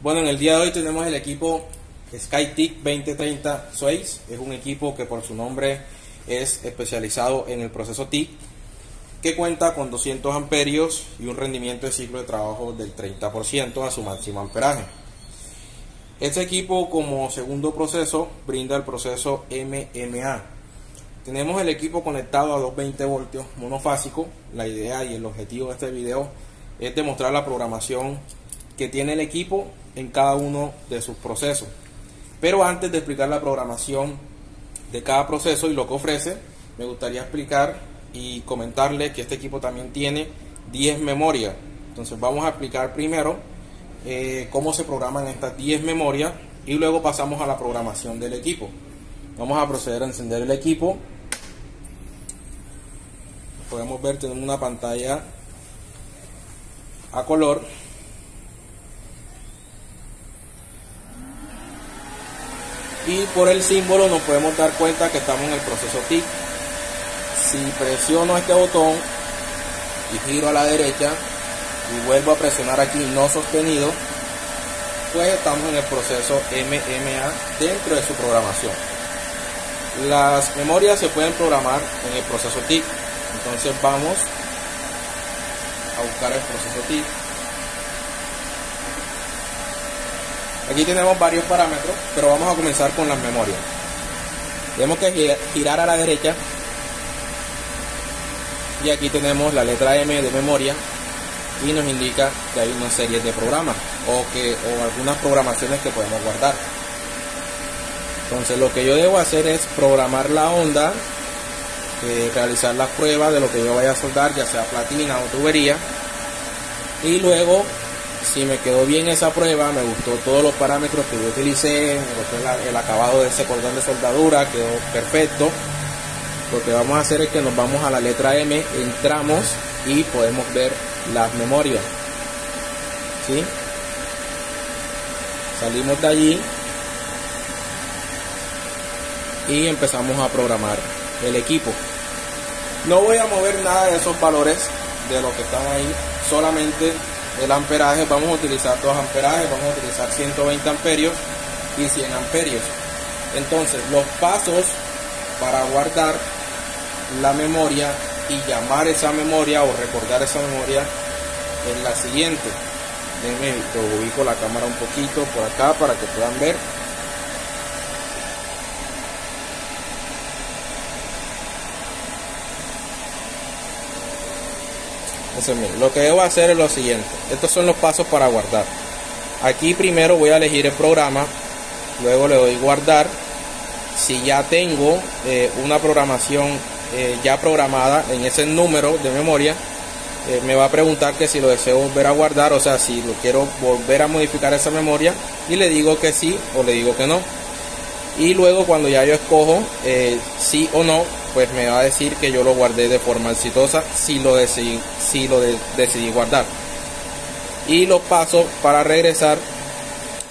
Bueno, en el día de hoy tenemos el equipo SkyTIC 2030 Sways. Es un equipo que por su nombre es especializado en el proceso TIC, que cuenta con 200 amperios y un rendimiento de ciclo de trabajo del 30% a su máximo amperaje. Este equipo, como segundo proceso, brinda el proceso MMA. Tenemos el equipo conectado a 220 voltios monofásico. La idea y el objetivo de este video es demostrar la programación que tiene el equipo en cada uno de sus procesos. Pero antes de explicar la programación de cada proceso y lo que ofrece, me gustaría explicar y comentarles que este equipo también tiene 10 memorias. Entonces vamos a explicar primero cómo se programan estas 10 memorias y luego pasamos a la programación del equipo. Vamos a proceder a encender el equipo. Podemos ver, tenemos una pantalla a color. Y por el símbolo nos podemos dar cuenta que estamos en el proceso TIC. Si presiono este botón y giro a la derecha y vuelvo a presionar aquí no sostenido, pues estamos en el proceso MMA dentro de su programación. Las memorias se pueden programar en el proceso TIC. Entonces vamos a buscar el proceso TIC. Aquí tenemos varios parámetros, pero vamos a comenzar con las memorias. Tenemos que girar a la derecha y aquí tenemos la letra M de memoria y nos indica que hay una serie de programas o algunas programaciones que podemos guardar. Entonces lo que yo debo hacer es programar la onda, realizar las pruebas de lo que yo vaya a soldar, ya sea platina o tubería, y luego, si me quedó bien esa prueba, me gustó todos los parámetros que yo utilicé, me gustó el acabado de ese cordón de soldadura, quedó perfecto. Lo que vamos a hacer es que nos vamos a la letra M, entramos y podemos ver las memorias, ¿sí? Salimos de allí y empezamos a programar el equipo. No voy a mover nada de esos valores de lo que están ahí, solamente el amperaje. Vamos a utilizar dos amperajes, vamos a utilizar 120 amperios y 100 amperios. Entonces los pasos para guardar la memoria y llamar esa memoria o recordar esa memoria es la siguiente. Déjenme que ubico la cámara un poquito por acá para que puedan ver. Entonces, lo que debo hacer es lo siguiente. Estos son los pasos para guardar. Aquí primero voy a elegir el programa, luego le doy guardar. Si ya tengo una programación ya programada en ese número de memoria, me va a preguntar que si lo deseo volver a guardar, o sea, si lo quiero volver a modificar esa memoria, y le digo que sí o le digo que no. Y luego cuando ya yo escojo sí o no, pues me va a decir que yo lo guardé de forma exitosa si lo decidí guardar. Y los pasos para regresar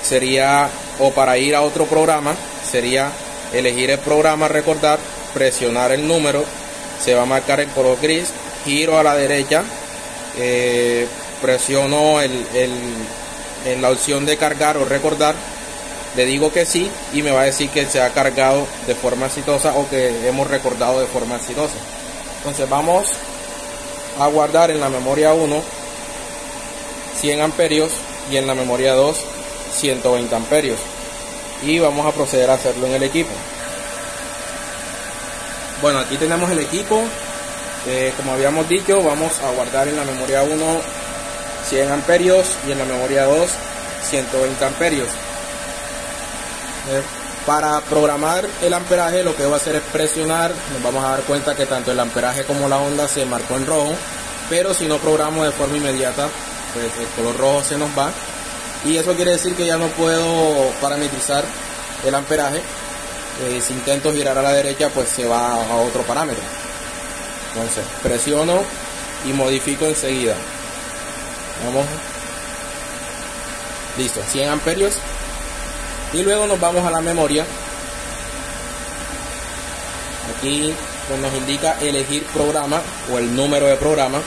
sería, o para ir a otro programa, sería elegir el programa, recordar, presionar el número, se va a marcar el color gris, giro a la derecha, presiono en la opción de cargar o recordar, le digo que sí y me va a decir que se ha cargado de forma exitosa o que hemos recordado de forma exitosa. Entonces vamos a guardar en la memoria 1 100 amperios y en la memoria 2 120 amperios y vamos a proceder a hacerlo en el equipo. Bueno, aquí tenemos el equipo. Como habíamos dicho, vamos a guardar en la memoria 1 100 amperios y en la memoria 2 120 amperios. Para programar el amperaje lo que voy a hacer es presionar. Nos vamos a dar cuenta que tanto el amperaje como la onda se marcó en rojo, pero si no programo de forma inmediata, pues el color rojo se nos va y eso quiere decir que ya no puedo parametrizar el amperaje. Si intento girar a la derecha, pues se va a otro parámetro. Entonces presiono y modifico enseguida. Vamos, listo, 100 amperios. Y luego nos vamos a la memoria. Aquí pues nos indica elegir programa o el número de programa.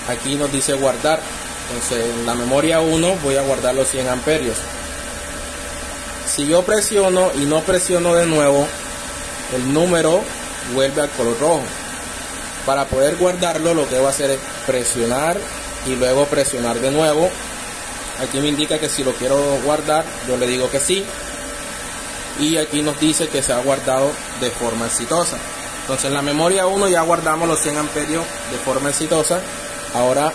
Aquí nos dice guardar. Entonces en la memoria 1 voy a guardar los 100 amperios. Si yo presiono y no presiono de nuevo, el número vuelve al color rojo. Para poder guardarlo, lo que debo hacer es presionar y luego presionar de nuevo. Aquí me indica que si lo quiero guardar, yo le digo que sí. Y aquí nos dice que se ha guardado de forma exitosa. Entonces en la memoria 1 ya guardamos los 100 amperios de forma exitosa. Ahora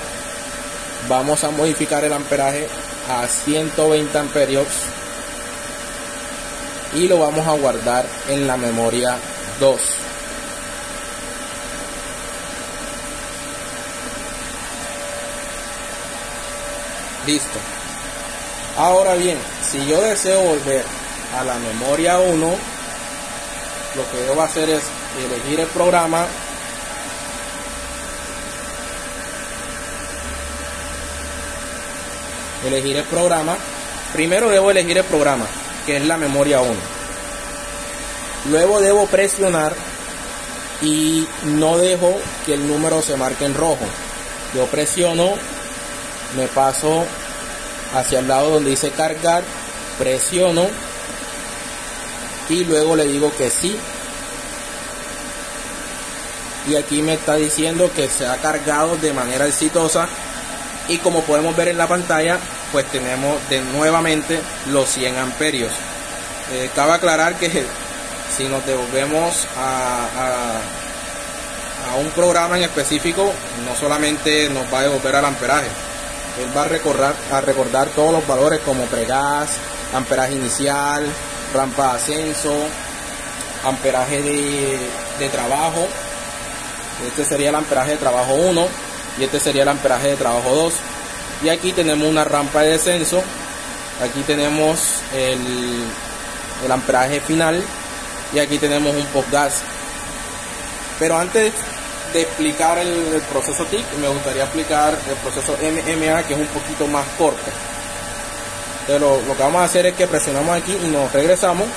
vamos a modificar el amperaje a 120 amperios y lo vamos a guardar en la memoria 2. Listo. Ahora bien, si yo deseo volver a la memoria 1, lo que debo hacer es elegir el programa, primero debo elegir el programa, que es la memoria 1. Luego debo presionar y no dejo que el número se marque en rojo. Yo presiono, me paso hacia el lado donde dice cargar, presiono y luego le digo que sí. Y aquí me está diciendo que se ha cargado de manera exitosa. Y como podemos ver en la pantalla, pues tenemos de nuevamente los 100 amperios. Cabe aclarar que si nos devolvemos a un programa en específico, no solamente nos va a devolver al amperaje, él va a recordar todos los valores como pregas, amperaje inicial, rampa de ascenso, amperaje de trabajo. Este sería el amperaje de trabajo 1 y este sería el amperaje de trabajo 2. Y aquí tenemos una rampa de descenso. Aquí tenemos el amperaje final y aquí tenemos un postgas. Pero antes de explicar el proceso TIC, me gustaría explicar el proceso MMA, que es un poquito más corto. Entonces lo que vamos a hacer es que presionamos aquí y nos regresamos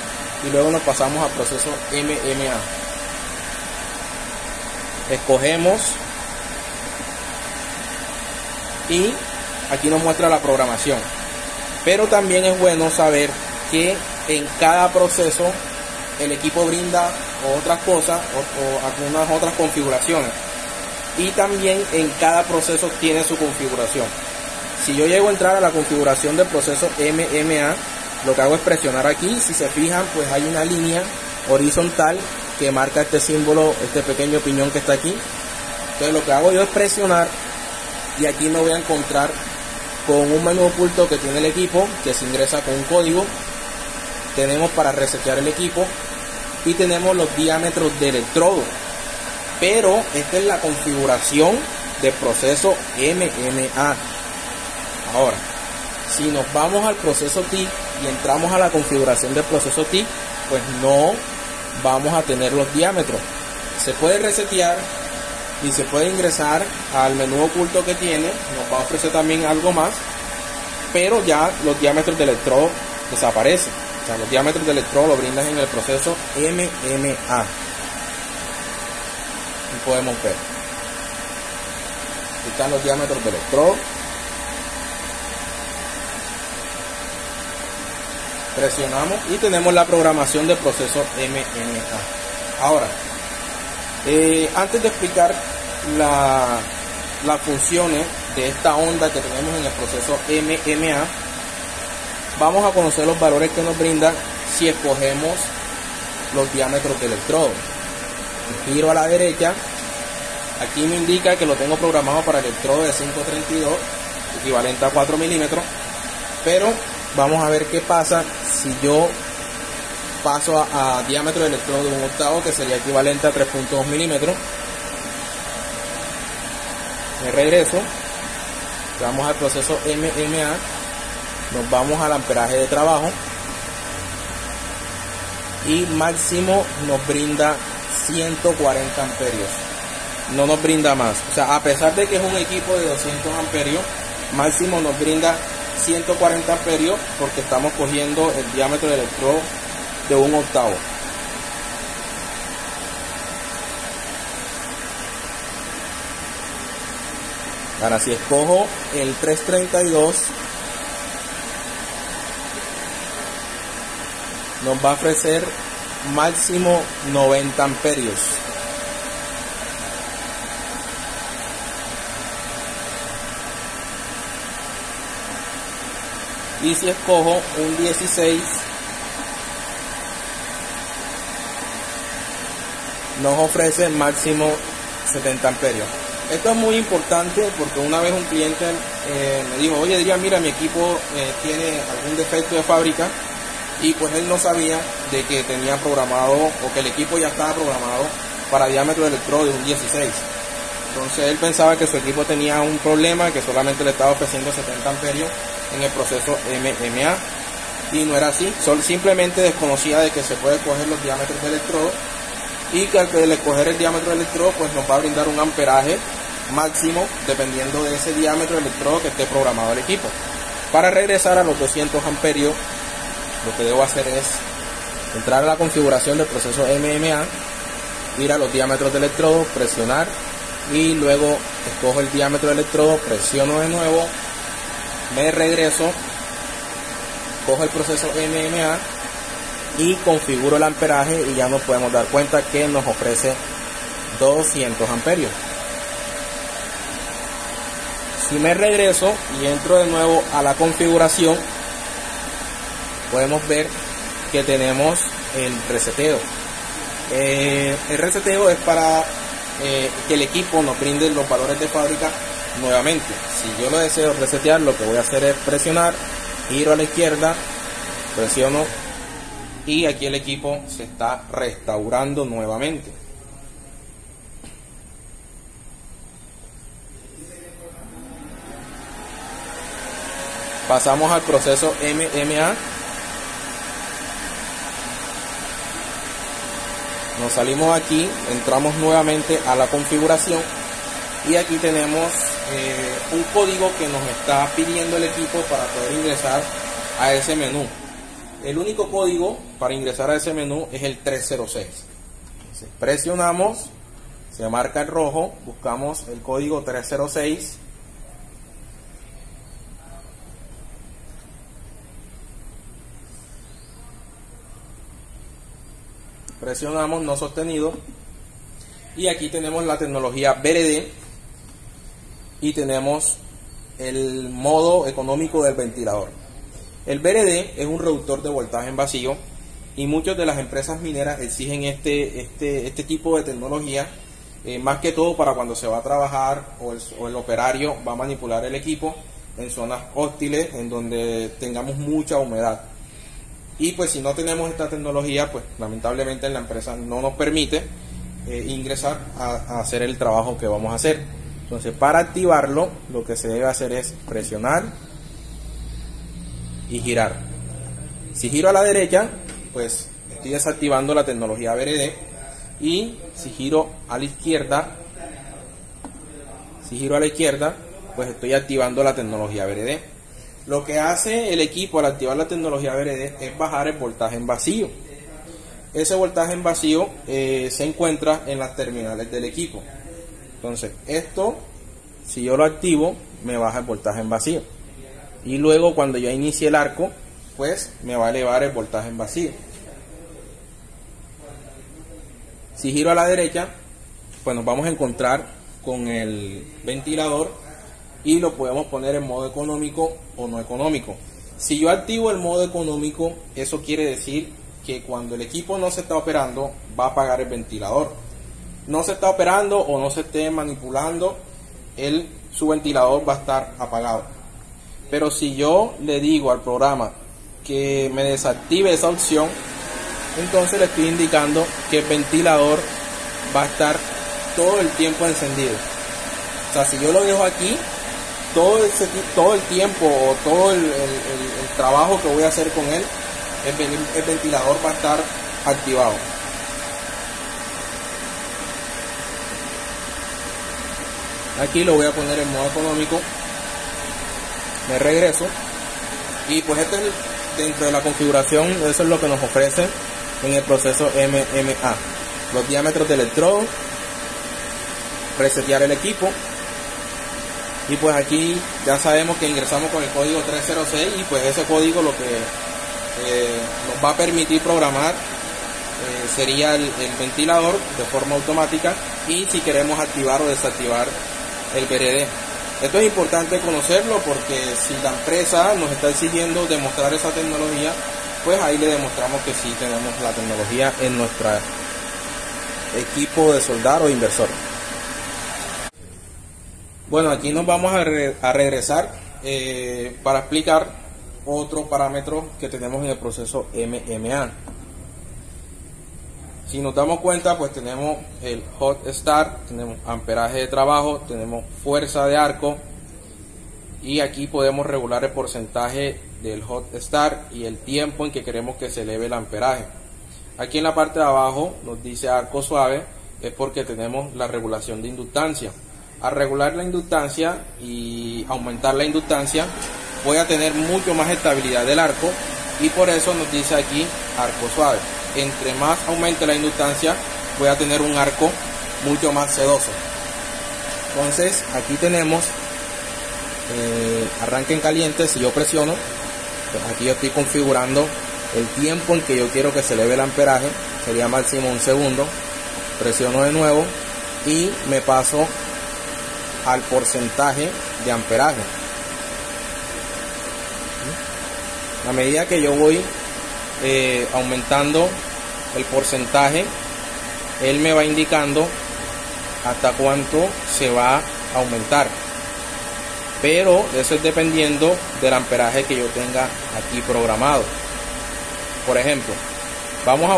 y luego nos pasamos al proceso MMA. Escogemos y aquí nos muestra la programación. Pero también es bueno saber que en cada proceso el equipo brinda otras cosas o algunas otras configuraciones, y también en cada proceso tiene su configuración. Si yo llego a entrar a la configuración del proceso MMA, lo que hago es presionar aquí. Si se fijan, pues hay una línea horizontal que marca este símbolo, este pequeño piñón que está aquí. Entonces lo que hago yo es presionar y aquí me voy a encontrar con un menú oculto que tiene el equipo, que se ingresa con un código. Tenemos para resetear el equipo y tenemos los diámetros de electrodo. Pero esta es la configuración del proceso MMA. Ahora, si nos vamos al proceso TIC y entramos a la configuración del proceso TIC, pues no vamos a tener los diámetros. Se puede resetear y se puede ingresar al menú oculto que tiene. Nos va a ofrecer también algo más, pero ya los diámetros de electrodo desaparecen. O sea, los diámetros de electrodo lo brindan en el proceso MMA. Y podemos ver, aquí están los diámetros de electrodo. Presionamos y tenemos la programación del proceso MMA. Ahora, antes de explicar las funciones de esta onda que tenemos en el proceso MMA, vamos a conocer los valores que nos brinda si escogemos los diámetros de electrodo. Giro a la derecha, aquí me indica que lo tengo programado para electrodo de 532, equivalente a 4 milímetros, pero vamos a ver qué pasa si yo paso a diámetro de electrodo de 1/8, que sería equivalente a 3.2 milímetros. Me regreso, vamos al proceso MMA, nos vamos al amperaje de trabajo y máximo nos brinda 140 amperios, no nos brinda más. O sea, a pesar de que es un equipo de 200 amperios, máximo nos brinda 140 amperios porque estamos cogiendo el diámetro del electrodo de 1/8. Ahora si escojo el 332, nos va a ofrecer máximo 90 amperios. Y si escojo un 16, nos ofrece máximo 70 amperios. Esto es muy importante porque una vez un cliente me dijo, oye Adrián, mira, mi equipo tiene algún defecto de fábrica, y pues él no sabía de que tenía programado, o que el equipo ya estaba programado para diámetro de electrodo de un 16. Entonces él pensaba que su equipo tenía un problema, que solamente le estaba ofreciendo 70 amperios en el proceso MMA, y no era así. Simplemente desconocía de que se puede coger los diámetros de electrodo, y que al escoger el diámetro del electrodo pues nos va a brindar un amperaje máximo dependiendo de ese diámetro del electrodo que esté programado el equipo. Para regresar a los 200 amperios, lo que debo hacer es entrar a la configuración del proceso MMA, ir a los diámetros de electrodo, presionar, y luego escojo el diámetro del electrodo, presiono de nuevo, me regreso, cojo el proceso MMA y configuro el amperaje, y ya nos podemos dar cuenta que nos ofrece 200 amperios. Si me regreso y entro de nuevo a la configuración, podemos ver que tenemos el reseteo. El reseteo es para que el equipo nos brinde los valores de fábrica nuevamente. Si yo lo deseo resetear, lo que voy a hacer es presionar, giro a la izquierda, presiono, y aquí el equipo se está restaurando nuevamente. Pasamos al proceso MMA. Nos salimos aquí, entramos nuevamente a la configuración, y aquí tenemos un código que nos está pidiendo el equipo para poder ingresar a ese menú. El único código para ingresar a ese menú es el 306. Entonces, presionamos, se marca el rojo, buscamos el código 306. Presionamos no sostenido, y aquí tenemos la tecnología VRD, y tenemos el modo económico del ventilador. El VRD es un reductor de voltaje en vacío, y muchas de las empresas mineras exigen este tipo de tecnología, más que todo para cuando se va a trabajar o el operario va a manipular el equipo en zonas hostiles en donde tengamos mucha humedad. Y pues si no tenemos esta tecnología, pues lamentablemente la empresa no nos permite ingresar a hacer el trabajo que vamos a hacer. Entonces, para activarlo, lo que se debe hacer es presionar y girar. Si giro a la derecha, pues estoy desactivando la tecnología VRD, y si giro a la izquierda, pues estoy activando la tecnología VRD. Lo que hace el equipo al activar la tecnología VRD es bajar el voltaje en vacío. Ese voltaje en vacío se encuentra en las terminales del equipo. Entonces, esto, si yo lo activo, me baja el voltaje en vacío. Y luego, cuando yo inicie el arco, pues me va a elevar el voltaje en vacío. Si giro a la derecha, pues nos vamos a encontrar con el ventilador, y lo podemos poner en modo económico o no económico. Si yo activo el modo económico, eso quiere decir que cuando el equipo no se está operando, va a apagar el ventilador. No se está operando o no se esté manipulando, su ventilador va a estar apagado. Pero si yo le digo al programa que me desactive esa opción, entonces le estoy indicando que el ventilador va a estar todo el tiempo encendido. O sea, si yo lo dejo aquí, todo el tiempo o todo el trabajo que voy a hacer con él, el ventilador va a estar activado. Aquí lo voy a poner en modo económico, me regreso, y pues dentro de la configuración, eso es lo que nos ofrece en el proceso MMA: los diámetros de electrodo, resetear el equipo, Y pues aquí ya sabemos que ingresamos con el código 306 y pues ese código lo que nos va a permitir programar sería el ventilador de forma automática, y si queremos activar o desactivar el VRD. Esto es importante conocerlo porque si la empresa nos está exigiendo demostrar esa tecnología, pues ahí le demostramos que sí tenemos la tecnología en nuestro equipo de soldar o inversor. Bueno, aquí nos vamos a regresar para explicar otro parámetro que tenemos en el proceso MMA. Si nos damos cuenta, pues tenemos el hot start, tenemos amperaje de trabajo, tenemos fuerza de arco, y aquí podemos regular el porcentaje del hot start y el tiempo en que queremos que se eleve el amperaje. Aquí en la parte de abajo nos dice arco suave, es porque tenemos la regulación de inductancia. Al regular la inductancia y aumentar la inductancia, voy a tener mucho más estabilidad del arco, y por eso nos dice aquí arco suave. Entre más aumente la inductancia, voy a tener un arco mucho más sedoso. Entonces aquí tenemos arranque en caliente. Si yo presiono, pues aquí yo estoy configurando el tiempo en que yo quiero que se eleve el amperaje, sería máximo 1 segundo. Presiono de nuevo y me paso al porcentaje de amperaje. A medida que yo voy aumentando el porcentaje, él me va indicando hasta cuánto se va a aumentar, pero eso es dependiendo del amperaje que yo tenga aquí programado. Por ejemplo, vamos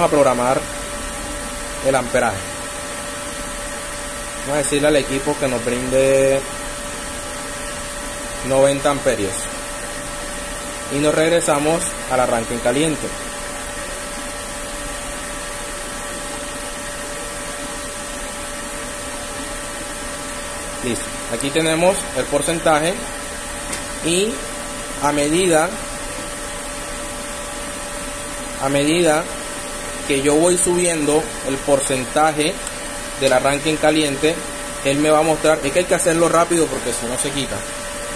a programar el amperaje. Vamos a decirle al equipo que nos brinde 90 amperios y nos regresamos al arranque en caliente. Listo, aquí tenemos el porcentaje, y a medida que yo voy subiendo el porcentaje del arranque en caliente, él me va a mostrar. Es que hay que hacerlo rápido porque si no se quita.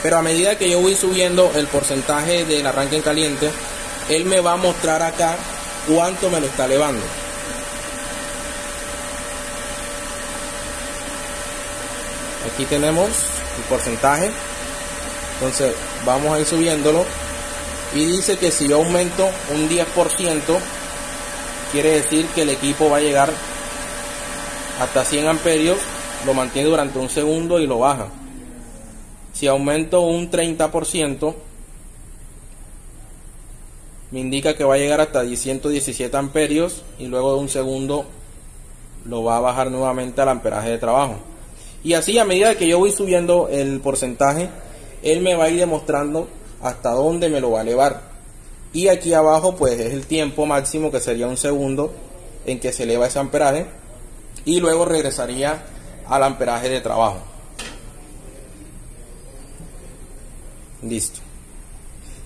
Pero a medida que yo voy subiendo el porcentaje del arranque en caliente, él me va a mostrar acá cuánto me lo está elevando. Aquí tenemos el porcentaje. Entonces vamos a ir subiéndolo, y dice que si yo aumento un 10%, quiere decir que el equipo va a llegar hasta 100 amperios, lo mantiene durante 1 segundo y lo baja. Si aumento un 30%, me indica que va a llegar hasta 117 amperios, y luego de 1 segundo lo va a bajar nuevamente al amperaje de trabajo. Y así, a medida que yo voy subiendo el porcentaje, él me va a ir demostrando hasta dónde me lo va a elevar. Y aquí abajo pues es el tiempo máximo, que sería 1 segundo en que se eleva ese amperaje, y luego regresaría al amperaje de trabajo. Listo.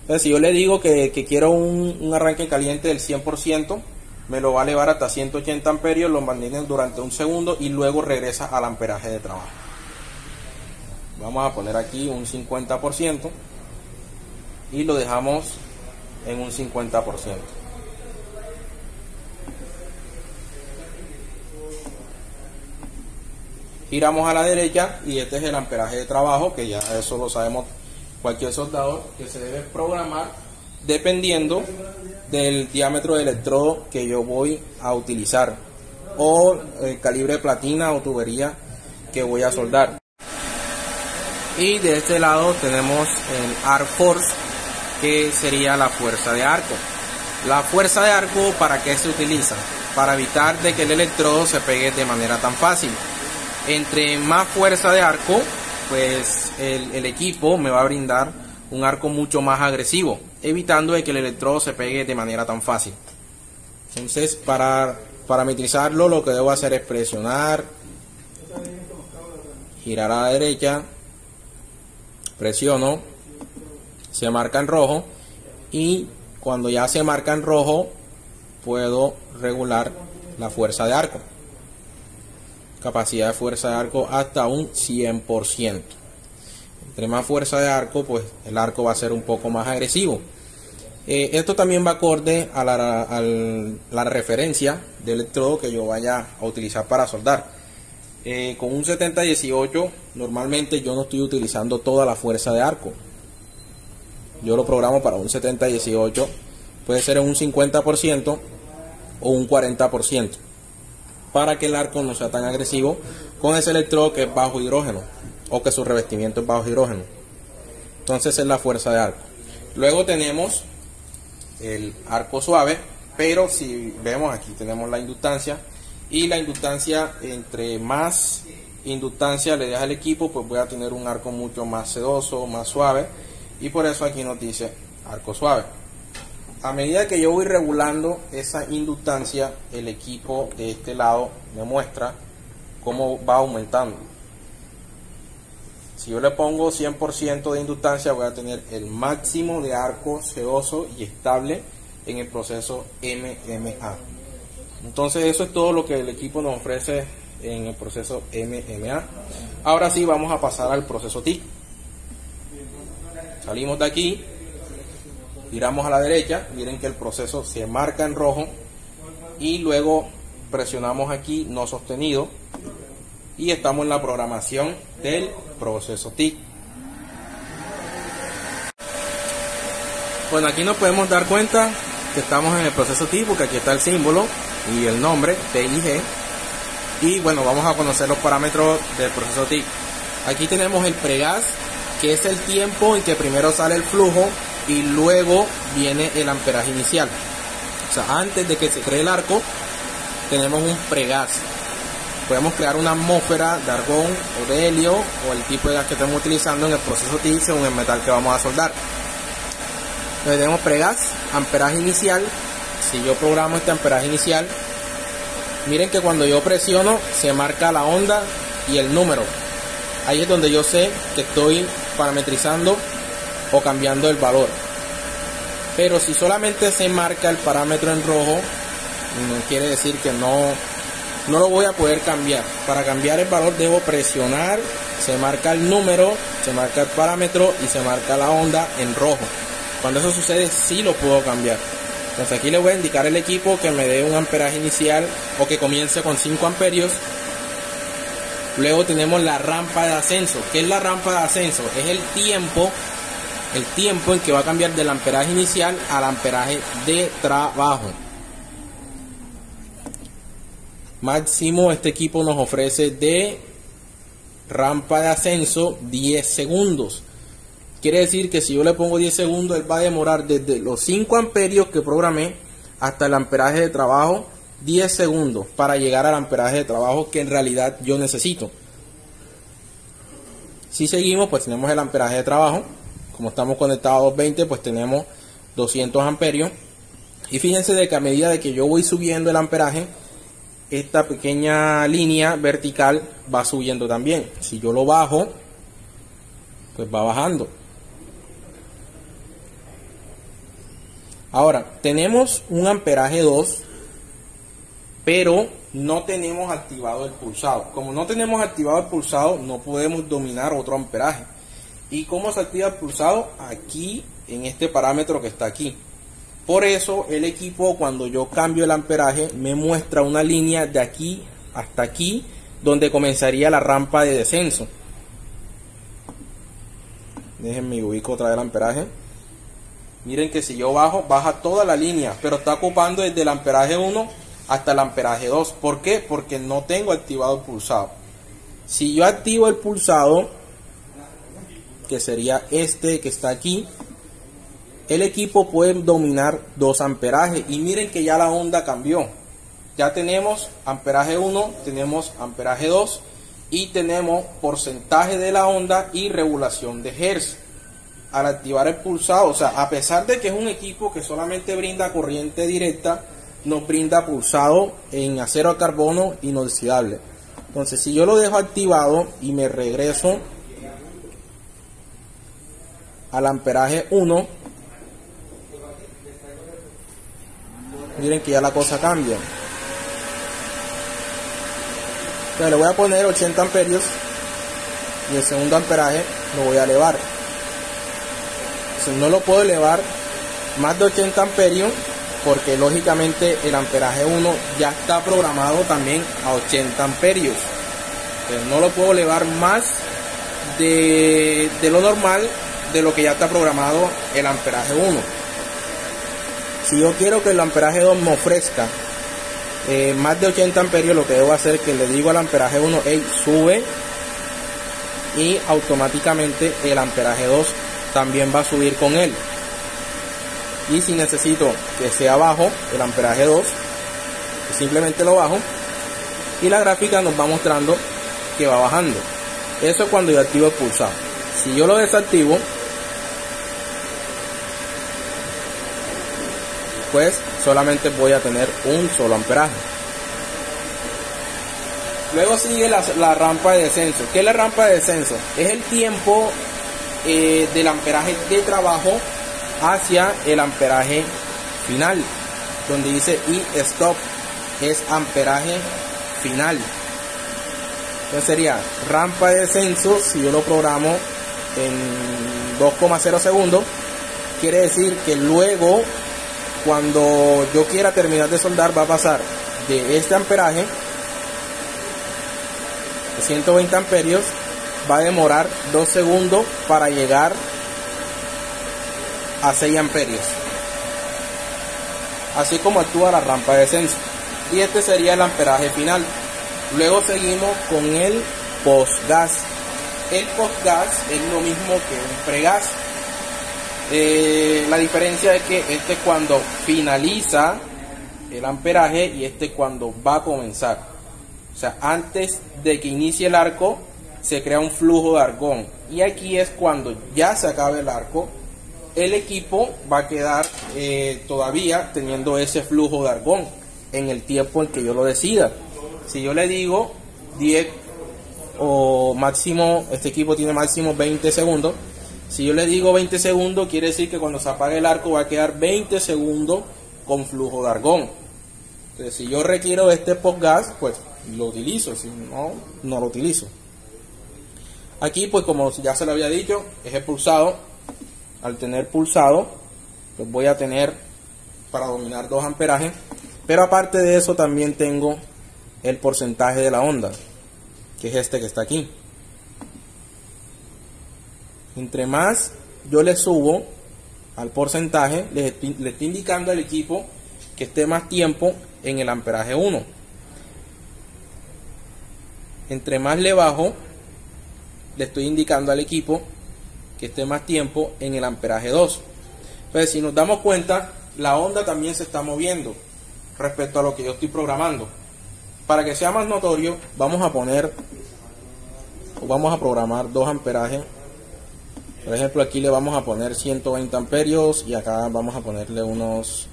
Entonces, si yo le digo que quiero un arranque caliente del 100%, me lo va a elevar hasta 180 amperios, lo mantiene durante 1 segundo y luego regresa al amperaje de trabajo. Vamos a poner aquí un 50% y lo dejamos en un 50%. Giramos a la derecha y este es el amperaje de trabajo, que ya eso lo sabemos cualquier soldador, que se debe programar dependiendo del diámetro de electrodo que yo voy a utilizar, o el calibre de platina o tubería que voy a soldar. Y de este lado tenemos el arc force, que sería la fuerza de arco. La fuerza de arco, ¿para qué se utiliza? Para evitar de que el electrodo se pegue de manera tan fácil. Entre más fuerza de arco, pues el equipo me va a brindar un arco mucho más agresivo, evitando de que el electrodo se pegue de manera tan fácil. Entonces, para parametrizarlo, lo que debo hacer es presionar, girar a la derecha, presiono, se marca en rojo, y cuando ya se marca en rojo puedo regular la fuerza de arco. capacidad de fuerza de arco hasta un 100%. Entre más fuerza de arco, pues el arco va a ser un poco más agresivo. Esto también va acorde a la referencia del electrodo que yo vaya a utilizar para soldar. Con un 70-18 normalmente yo no estoy utilizando toda la fuerza de arco. Yo lo programo para un 70-18, puede ser en un 50% o un 40%, para que el arco no sea tan agresivo con ese electrodo que es bajo hidrógeno o que su revestimiento es bajo hidrógeno. Entonces es la fuerza de arco. Luego tenemos el arco suave, pero si vemos aquí tenemos la inductancia, y la inductancia, entre más inductancia le deja al equipo, pues voy a tener un arco mucho más sedoso, más suave, y por eso aquí nos dice arco suave. A medida que yo voy regulando esa inductancia, el equipo de este lado me muestra cómo va aumentando. Si yo le pongo 100% de inductancia, voy a tener el máximo de arco sedoso y estable en el proceso MMA. Entonces eso es todo lo que el equipo nos ofrece en el proceso MMA. Ahora sí, vamos a pasar al proceso TIC. Salimos de aquí, giramos a la derecha, miren que el proceso se marca en rojo, y luego presionamos aquí no sostenido, y estamos en la programación del proceso TIC. Bueno, aquí nos podemos dar cuenta que estamos en el proceso TIC, porque aquí está el símbolo y el nombre TIG. Y bueno, vamos a conocer los parámetros del proceso TIC. Aquí tenemos el pregas, que es el tiempo en que primero sale el flujo y luego viene el amperaje inicial. O sea, antes de que se cree el arco, tenemos un pregas. Podemos crear una atmósfera de argón o de helio, o el tipo de gas que estemos utilizando en el proceso TIC según el metal que vamos a soldar. Entonces tenemos pregas, amperaje inicial. Si yo programo este amperaje inicial, miren que cuando yo presiono se marca la onda y el número. Ahí es donde yo sé que estoy parametrizando o cambiando el valor. Pero si solamente se marca el parámetro en rojo, no quiere decir que no lo voy a poder cambiar. Para cambiar el valor debo presionar, se marca el número, se marca el parámetro y se marca la onda en rojo. Cuando eso sucede, sí lo puedo cambiar. Entonces aquí le voy a indicar al equipo que me dé un amperaje inicial o que comience con 5 amperios. Luego tenemos la rampa de ascenso. ¿Qué es la rampa de ascenso? Es el tiempo en que va a cambiar del amperaje inicial al amperaje de trabajo. Máximo este equipo nos ofrece de rampa de ascenso 10 segundos. Quiere decir que si yo le pongo 10 segundos, él va a demorar desde los 5 amperios que programé hasta el amperaje de trabajo 10 segundos para llegar al amperaje de trabajo que en realidad yo necesito. Si seguimos, pues tenemos el amperaje de trabajo. Como estamos conectados a 220, pues tenemos 200 amperios. Y fíjense de que a medida de que yo voy subiendo el amperaje, esta pequeña línea vertical va subiendo también. Si yo lo bajo, pues va bajando. Ahora, tenemos un amperaje 2, pero no tenemos activado el pulsado. Como no tenemos activado el pulsado, no podemos dominar otro amperaje. ¿Y cómo se activa el pulsado? Aquí, en este parámetro que está aquí. Por eso el equipo, cuando yo cambio el amperaje, me muestra una línea de aquí hasta aquí, donde comenzaría la rampa de descenso. Déjenme ubico otra vez el amperaje. Miren que si yo bajo, baja toda la línea, pero está ocupando desde el amperaje 1 hasta el amperaje 2. ¿Por qué? Porque no tengo activado el pulsado. Si yo activo el pulsado, que sería este que está aquí, el equipo puede dominar 2 amperajes. Y miren que ya la onda cambió. Ya tenemos amperaje 1, tenemos amperaje 2 y tenemos porcentaje de la onda y regulación de hertz. Al activar el pulsado, o sea, a pesar de que es un equipo que solamente brinda corriente directa, nos brinda pulsado en acero a carbono inoxidable. Entonces, si yo lo dejo activado y me regreso al amperaje 1, miren que ya la cosa cambia. Entonces le voy a poner 80 amperios y el segundo amperaje lo voy a elevar. Entonces no lo puedo elevar más de 80 amperios porque lógicamente el amperaje 1 ya está programado también a 80 amperios. Entonces no lo puedo elevar más de lo normal, de lo que ya está programado el amperaje 1. Si yo quiero que el amperaje 2 me ofrezca más de 80 amperios, lo que debo hacer es que le digo al amperaje 1, hey, sube, y automáticamente el amperaje 2 también va a subir con él. Y si necesito que sea bajo el amperaje 2, simplemente lo bajo y la gráfica nos va mostrando que va bajando. Eso es cuando yo activo el pulsado. Si yo lo desactivo, pues solamente voy a tener un solo amperaje. Luego sigue la rampa de descenso. ¿Qué es la rampa de descenso? Es el tiempo del amperaje de trabajo hacia el amperaje final, donde dice y stop es amperaje final. Entonces sería rampa de descenso. Si yo lo programo en 2,0 segundos, quiere decir que luego, cuando yo quiera terminar de soldar, va a pasar de este amperaje de 120 amperios, va a demorar 2 segundos para llegar a 6 amperios. Así como actúa la rampa de descenso. Y este sería el amperaje final. Luego seguimos con el postgas. El postgas es lo mismo que un pregas. La diferencia es que este es cuando finaliza el amperaje y este cuando va a comenzar. O sea, antes de que inicie el arco se crea un flujo de argón, y aquí es cuando ya se acabe el arco, el equipo va a quedar todavía teniendo ese flujo de argón en el tiempo en que yo lo decida. Si yo le digo 10 o máximo, este equipo tiene máximo 20 segundos. Si yo le digo 20 segundos, quiere decir que cuando se apague el arco va a quedar 20 segundos con flujo de argón. Entonces, si yo requiero este postgas, pues lo utilizo. Si no, no lo utilizo. Aquí, pues como ya se lo había dicho, es el pulsado. Al tener pulsado, pues voy a tener para dominar 2 amperajes. Pero aparte de eso, también tengo el porcentaje de la onda, que es este que está aquí. Entre más yo le subo al porcentaje, le estoy indicando al equipo que esté más tiempo en el amperaje 1. Entre más le bajo, le estoy indicando al equipo que esté más tiempo en el amperaje 2. Entonces, si nos damos cuenta, la onda también se está moviendo respecto a lo que yo estoy programando. Para que sea más notorio, vamos a programar 2 amperajes. Por ejemplo, aquí le vamos a poner 120 amperios y acá vamos a ponerle unos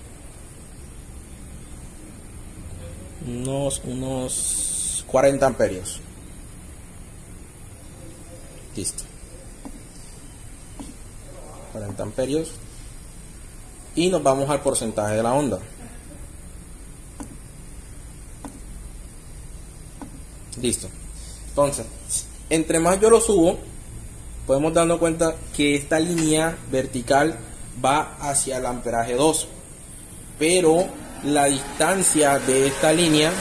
40 amperios. Listo. 40 amperios. Y nos vamos al porcentaje de la onda. Listo. Entonces, entre más yo lo subo, podemos darnos cuenta que esta línea vertical va hacia el amperaje 2, pero la distancia de esta línea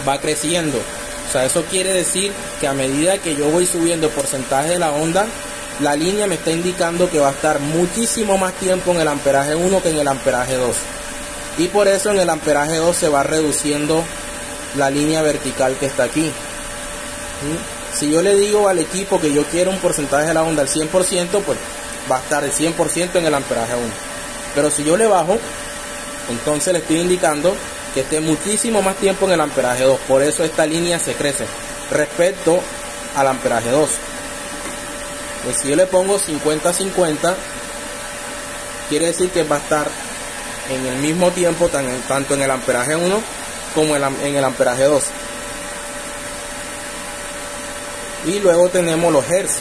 va creciendo. O sea, eso quiere decir que a medida que yo voy subiendo el porcentaje de la onda, la línea me está indicando que va a estar muchísimo más tiempo en el amperaje 1 que en el amperaje 2. Y por eso en el amperaje 2 se va reduciendo la línea vertical que está aquí. Si yo le digo al equipo que yo quiero un porcentaje de la onda al 100%, pues va a estar el 100% en el amperaje 1. Pero si yo le bajo, entonces le estoy indicando que esté muchísimo más tiempo en el amperaje 2. Por eso esta línea se crece respecto al amperaje 2. Pues si yo le pongo 50-50, quiere decir que va a estar en el mismo tiempo tanto en el amperaje 1 como en el amperaje 2. Y luego tenemos los hertz.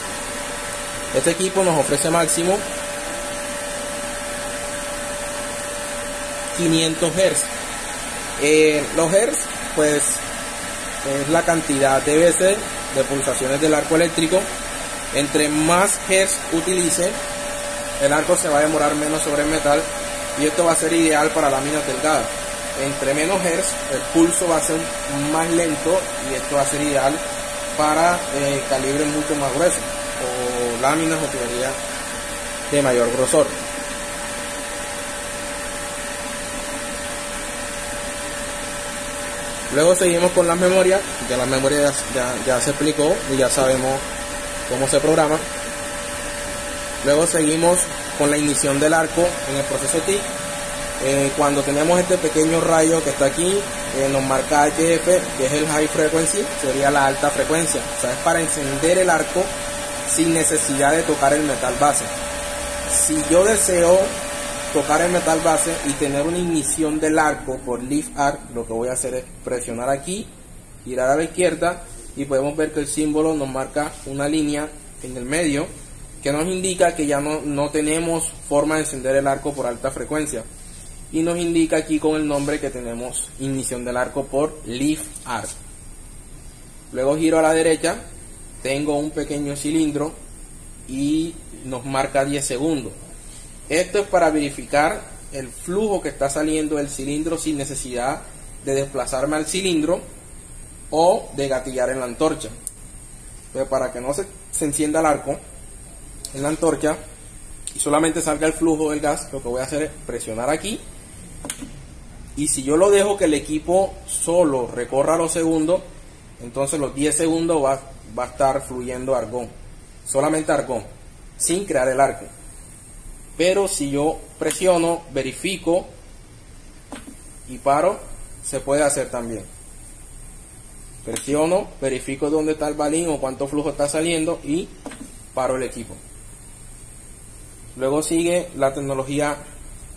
Este equipo nos ofrece máximo 500 hertz. Los hertz, pues es la cantidad de veces de pulsaciones del arco eléctrico. Entre más hertz utilice, el arco se va a demorar menos sobre el metal, y esto va a ser ideal para láminas delgadas. Entre menos hertz, el pulso va a ser más lento, y esto va a ser ideal para calibres mucho más gruesos o láminas o tuberías de mayor grosor. Luego seguimos con las memorias. Ya las memorias ya se explicó y ya sabemos cómo se programa. Luego seguimos con la ignición del arco en el proceso TIC. Cuando tenemos este pequeño rayo que está aquí, nos marca HF, que es el high frequency, sería la alta frecuencia. O sea, es para encender el arco sin necesidad de tocar el metal base. Si yo deseo tocar el metal base y tener una ignición del arco por lift arc, lo que voy a hacer es presionar aquí, girar a la izquierda, y podemos ver que el símbolo nos marca una línea en el medio que nos indica que ya no tenemos forma de encender el arco por alta frecuencia, y nos indica aquí con el nombre que tenemos ignición del arco por lift arc. Luego giro a la derecha, tengo un pequeño cilindro y nos marca 10 segundos. Esto es para verificar el flujo que está saliendo del cilindro sin necesidad de desplazarme al cilindro o de gatillar en la antorcha. Entonces, para que no se encienda el arco en la antorcha y solamente salga el flujo del gas, lo que voy a hacer es presionar aquí, y si yo lo dejo que el equipo solo recorra los segundos, entonces los 10 segundos va a estar fluyendo argón, solamente argón, sin crear el arco. Pero si yo presiono, verifico y paro, se puede hacer también. Presiono, verifico dónde está el balín o cuánto flujo está saliendo y paro el equipo. Luego sigue la tecnología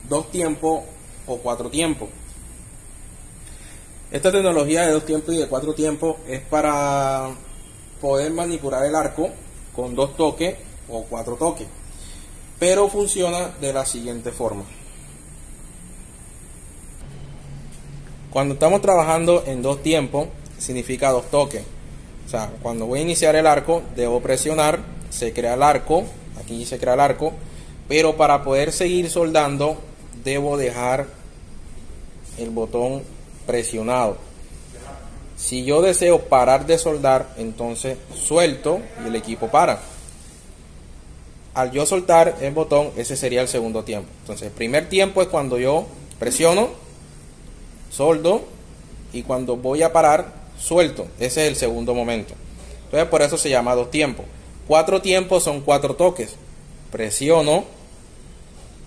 2 tiempos o 4 tiempos. Esta tecnología de 2 tiempos y de 4 tiempos es para poder manipular el arco con 2 toques o 4 toques. Pero funciona de la siguiente forma. Cuando estamos trabajando en 2 tiempos, significa 2 toques. O sea, cuando voy a iniciar el arco, debo presionar, se crea el arco, aquí se crea el arco, pero para poder seguir soldando, debo dejar el botón presionado. Si yo deseo parar de soldar, entonces suelto y el equipo para. Al yo soltar el botón, ese sería el segundo tiempo. Entonces el primer tiempo es cuando yo presiono, soldo, y cuando voy a parar, suelto. Ese es el segundo momento. Entonces por eso se llama 2 tiempos. 4 tiempos son 4 toques. Presiono,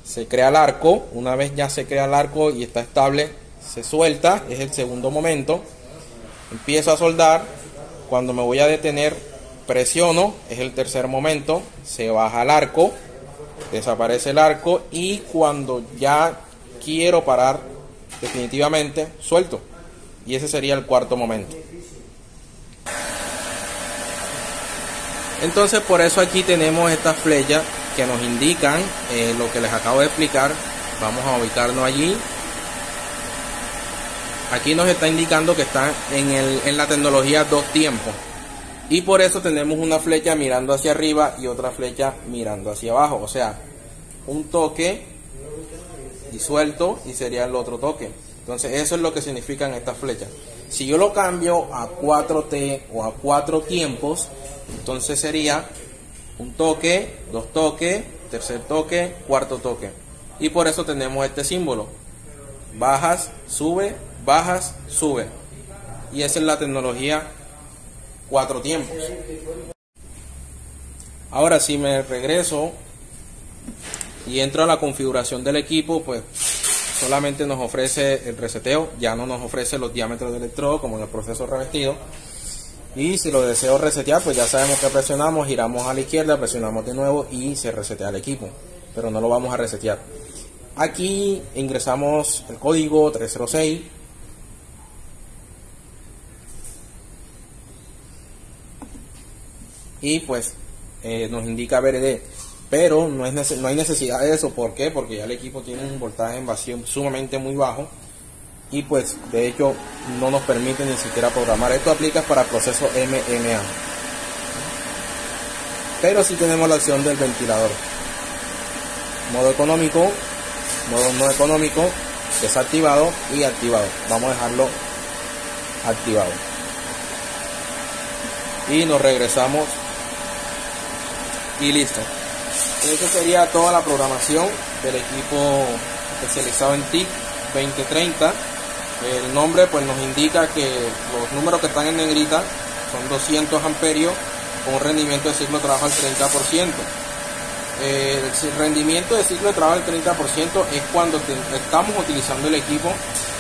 se crea el arco. Una vez ya se crea el arco y está estable, se suelta, es el segundo momento. Empiezo a soldar. Cuando me voy a detener, presiono, es el tercer momento. Se baja el arco, desaparece el arco, y cuando ya quiero parar definitivamente, suelto, y ese sería el cuarto momento. Entonces por eso aquí tenemos estas flechas que nos indican lo que les acabo de explicar. Vamos a ubicarnos allí. Aquí nos está indicando que está en la tecnología 2 tiempos. Y por eso tenemos una flecha mirando hacia arriba y otra flecha mirando hacia abajo. O sea, un toque y suelto, y sería el otro toque. Entonces eso es lo que significan estas flechas. Si yo lo cambio a 4T o a 4 tiempos, entonces sería un toque, 2 toques, tercer toque, cuarto toque. Y por eso tenemos este símbolo. Bajas, sube, bajas, sube. Y esa es la tecnología 4 tiempos. Ahora si me regreso y entro a la configuración del equipo, pues solamente nos ofrece el reseteo, ya no nos ofrece los diámetros del electrodo como en el proceso revestido. Y si lo deseo resetear, pues ya sabemos que presionamos, giramos a la izquierda, presionamos de nuevo y se resetea el equipo, pero no lo vamos a resetear. Aquí ingresamos el código 306. Y pues nos indica VRD, pero no hay necesidad de eso. ¿Por qué? Porque ya el equipo tiene un voltaje en vacío sumamente muy bajo, y pues de hecho no nos permite ni siquiera programar. Esto aplica para el proceso MMA, pero sí tenemos la opción del ventilador, modo económico, modo no económico, desactivado y activado. Vamos a dejarlo activado y nos regresamos y listo. Esa sería toda la programación del equipo especializado en TIC 2030. El nombre pues nos indica que los números que están en negrita son 200 amperios con un rendimiento de ciclo de trabajo al 30%. El rendimiento de ciclo de trabajo al 30% es cuando estamos utilizando el equipo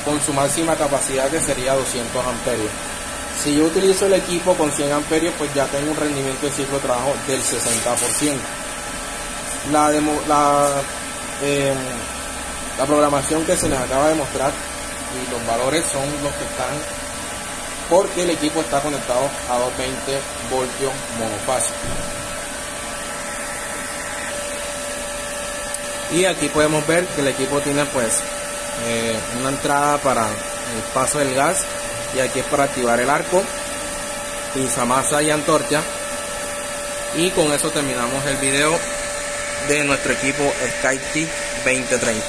con su máxima capacidad, que sería 200 amperios. Si yo utilizo el equipo con 100 amperios, pues ya tengo un rendimiento de ciclo de trabajo del 60%. La programación que se les acaba de mostrar y los valores son los que están, porque el equipo está conectado a 220 voltios monofásico. Y aquí podemos ver que el equipo tiene pues una entrada para el paso del gas, y aquí es para activar el arco, pinzamasa y antorcha. Y con eso terminamos el video de nuestro equipo SkyTIC 2030.